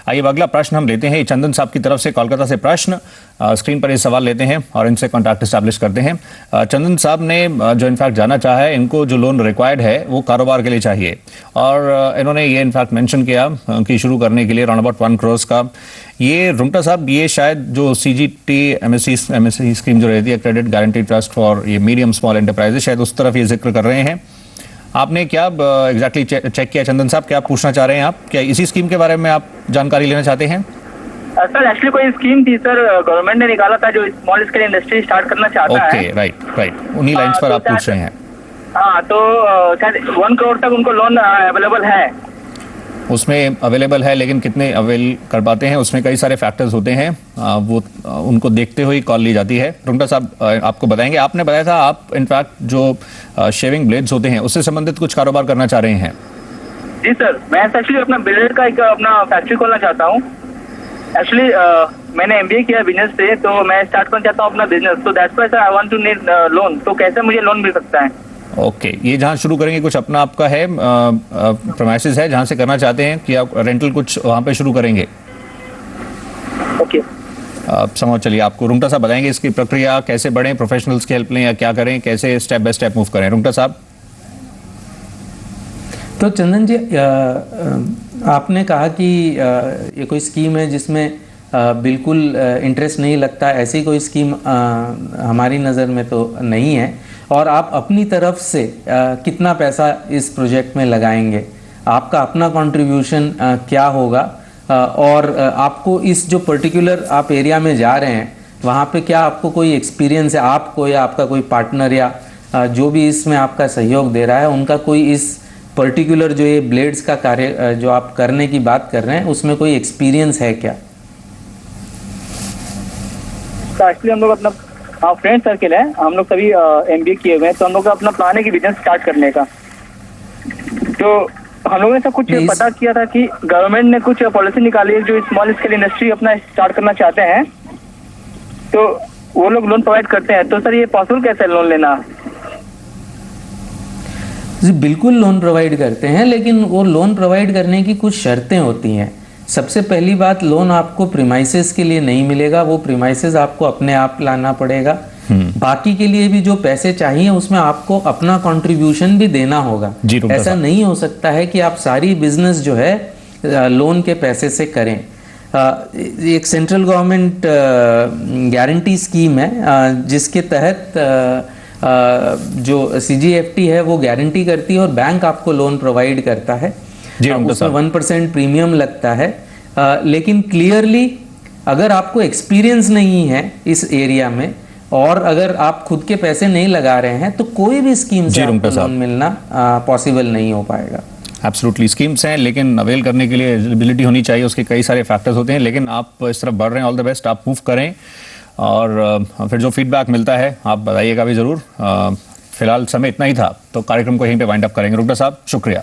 आइए अगला प्रश्न हम लेते हैं चंदन साहब की तरफ से, कोलकाता से प्रश्न। स्क्रीन पर ये सवाल लेते हैं और इनसे कॉन्टैक्ट एस्टैब्लिश करते हैं। चंदन साहब ने जो इनफैक्ट जाना चाहा है, इनको जो लोन रिक्वायर्ड है वो कारोबार के लिए चाहिए, और इन्होंने ये इनफैक्ट मेंशन किया कि शुरू करने के लिए अराउंड अबाउट 1 करोड़ का। ये रुंगटा साहब, ये शायद जो CGT MSE स्कीम जो रहती है, क्रेडिट गारंटी ट्रस्ट फॉर ये मीडियम स्मॉल एंटरप्राइजेस, शायद उस तरफ ये जिक्र कर रहे हैं। आपने क्या एग्जैक्टली चेक किया चंदन साहब, क्या पूछना चाह रहे हैं आप? क्या इसी स्कीम के बारे में आप जानकारी लेना चाहते हैं? सर एक्चुअली कोई स्कीम थी सर, गवर्नमेंट ने निकाला था, जो स्मॉल स्केल इंडस्ट्री स्टार्ट करना चाहता है। ओके, राइट, उन्हीं लाइंस पर आप पूछ रहे हैं। हाँ, तो शायद 1 करोड़ तक उनको लोन अवेलेबल है। उसमें अवेलेबल है, लेकिन कितने अवेल कर पाते हैं उसमें कई सारे फैक्टर्स होते हैं, वो उनको देखते हुए कॉल ली जाती है। रुंगटा साहब आपको बताएंगे, आपने बताया था आप इनफैक्ट जो शेविंग ब्लेड्स होते हैं उससे संबंधित कुछ कारोबार करना चाह रहे हैं। जी सर, मैं एक्चुअली अपना ब्लेड का एक अपना फैक्ट्री खोलना चाहता हूँ। एक्चुअली मैंने MBA किया बिजनेस से, तो मैं स्टार्ट करना चाहता हूँ अपना बिजनेस, तो that's why sir I want to need loan. तो कैसे मुझे लोन मिल सकता है? ओके, ये जहाँ शुरू करेंगे कुछ अपना आपका है, प्रेमाइसेस है जहाँ से करना चाहते हैं कि आप रेंटल कुछ वहाँ पे शुरू करेंगे? ओके, समझ चलिए, आपको रुंगटा साहब बताएंगे इसकी प्रक्रिया कैसे बढ़े, प्रोफेशनल्स की हेल्प लें या क्या करें, कैसे स्टेप बाय स्टेप मूव करें। रुंगटा साहब। तो चंदन जी, आपने कहा कि ये कोई स्कीम है जिसमें बिल्कुल इंटरेस्ट नहीं लगता, ऐसी कोई स्कीम हमारी नज़र में तो नहीं है। और आप अपनी तरफ से कितना पैसा इस प्रोजेक्ट में लगाएंगे, आपका अपना कंट्रीब्यूशन क्या होगा, और आपको इस जो पर्टिकुलर आप एरिया में जा रहे हैं वहाँ पे क्या आपको कोई एक्सपीरियंस है, आपको या आपका कोई पार्टनर या जो भी इसमें आपका सहयोग दे रहा है, उनका कोई इस पर्टिकुलर जो ये ब्लेड्स का कार्य जो आप करने की बात कर रहे हैं उसमें कोई एक्सपीरियंस है क्या? एक्चुअली हम लोग अपना फ्रेंड सर्किल है, हम लोग सभी MBA किए हुए हैं, तो हम लोग का अपना प्लान है कि बिजनेस स्टार्ट करने का। तो हम लोगों ने सब कुछ पता किया था कि गवर्नमेंट ने कुछ पॉलिसी निकाली है, जो स्मॉल स्केल इंडस्ट्री अपना स्टार्ट करना चाहते हैं, तो वो लोग लोन प्रोवाइड करते हैं। तो सर ये पॉसिबल कैसे है लोन लेना? जी बिल्कुल लोन प्रोवाइड करते हैं, लेकिन वो लोन प्रोवाइड करने की कुछ शर्तें होती हैं। सबसे पहली बात, लोन आपको प्रीमाइसेस के लिए नहीं मिलेगा, वो प्रीमाइसेस आपको अपने आप लाना पड़ेगा। बाकी के लिए भी जो पैसे चाहिए उसमें आपको अपना कंट्रीब्यूशन भी देना होगा। ऐसा नहीं हो सकता है कि आप सारी बिजनेस जो है लोन के पैसे से करें। एक सेंट्रल गवर्नमेंट गारंटी स्कीम है जिसके तहत जो CGFT है वो गारंटी करती है और बैंक आपको लोन प्रोवाइड करता है। उसमें 1% प्रीमियम लगता है, लेकिन क्लियरली अगर आपको एक्सपीरियंस नहीं है इस एरिया में और अगर आप खुद के पैसे नहीं लगा रहे हैं तो कोई भी स्कीम से आपको लोन मिलना पॉसिबल नहीं हो पाएगा। एब्सोल्युटली, स्कीम्स हैं लेकिन अवेल करने के लिए एलिजिबिलिटी होनी चाहिए, उसके कई सारे फैक्टर्स होते हैं, लेकिन आप इस तरफ बढ़ रहे हैं, ऑल द बेस्ट, आप मूव करें और फिर जो फीडबैक मिलता है आप बताइएगा भी ज़रूर। फिलहाल समय इतना ही था, तो कार्यक्रम को यहीं पे वाइंड अप करेंगे। रुंगटा साहब, शुक्रिया।